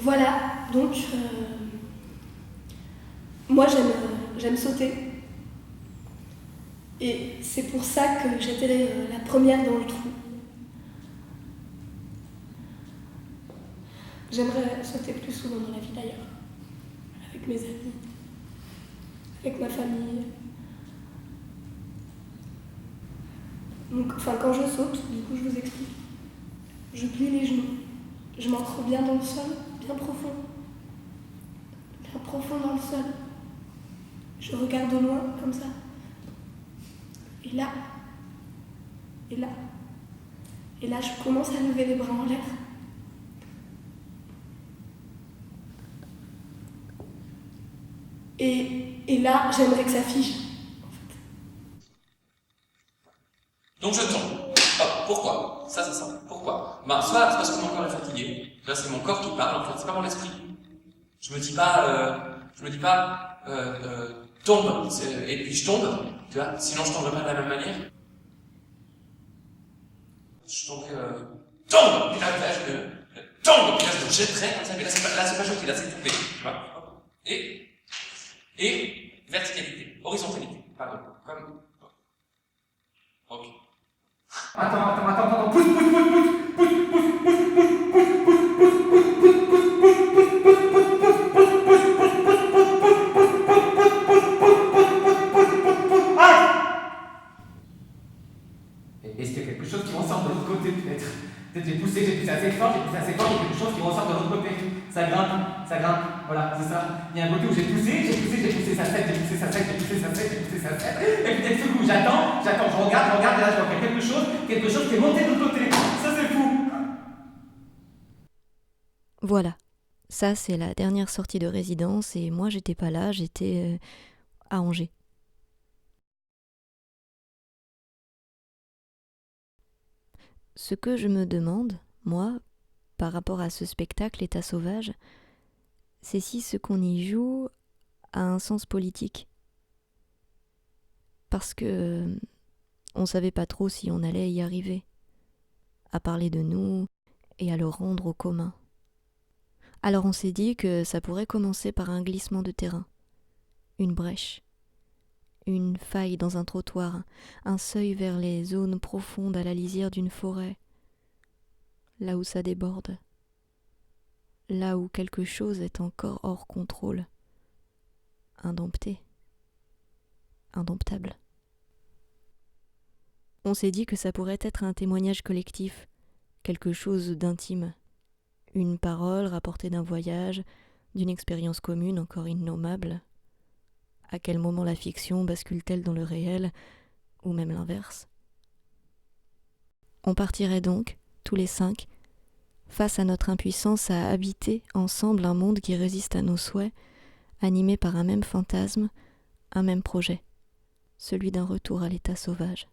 Voilà, donc moi j'aime sauter. Et c'est pour ça que j'étais la première dans le trou. J'aimerais sauter plus souvent dans la vie d'ailleurs, avec mes amis, avec ma famille. Donc, quand je saute, du coup je vous explique, je plie les genoux, je m'ancre bien dans le sol, bien profond dans le sol. Je regarde au loin comme ça. Et là, je commence à lever les bras en l'air. Et là, j'aimerais que ça fige. Donc je tombe. Oh, pourquoi? Ça c'est simple. Pourquoi? Soit c'est parce que mon corps est fatigué. Là c'est mon corps qui parle, en fait, c'est pas mon esprit. Je me dis pas, tombe, et puis je tombe, tu vois, sinon je tomberais pas de la même manière. Je tomberais, tombe! Puis là, je tombe! Puis là, je me jetterais comme ça, mais là c'est pas jeter, là c'est tomber, tu vois. Et verticalité, horizontalité, pardon, comme, ok. Attends, pousse. Est-ce qu'il y a quelque chose qui ressort de l'autre côté peut-être? Peut-être j'ai poussé assez fort, il y a quelque chose qui ressort de l'autre côté. Ça grimpe, voilà, c'est ça. Il y a un côté où j'ai poussé sa tête, et puis peut-être ce coup, j'attends, je regarde, et là je vois qu'il y a quelque chose qui est monté de l'autre côté. Ça c'est fou. Voilà, ça c'est la dernière sortie de résidence et moi j'étais pas là, j'étais à Angers. Ce que je me demande, moi, par rapport à ce spectacle État sauvage, c'est si ce qu'on y joue a un sens politique. Parce que on savait pas trop si on allait y arriver, à parler de nous et à le rendre au commun. Alors on s'est dit que ça pourrait commencer par un glissement de terrain, une brèche, une faille dans un trottoir, un seuil vers les zones profondes à la lisière d'une forêt, là où ça déborde, là où quelque chose est encore hors contrôle, indompté, indomptable. On s'est dit que ça pourrait être un témoignage collectif, quelque chose d'intime, une parole rapportée d'un voyage, d'une expérience commune encore innommable. À quel moment la fiction bascule-t-elle dans le réel, ou même l'inverse? On partirait donc, tous les 5, face à notre impuissance à habiter ensemble un monde qui résiste à nos souhaits, animé par un même fantasme, un même projet, celui d'un retour à l'état sauvage.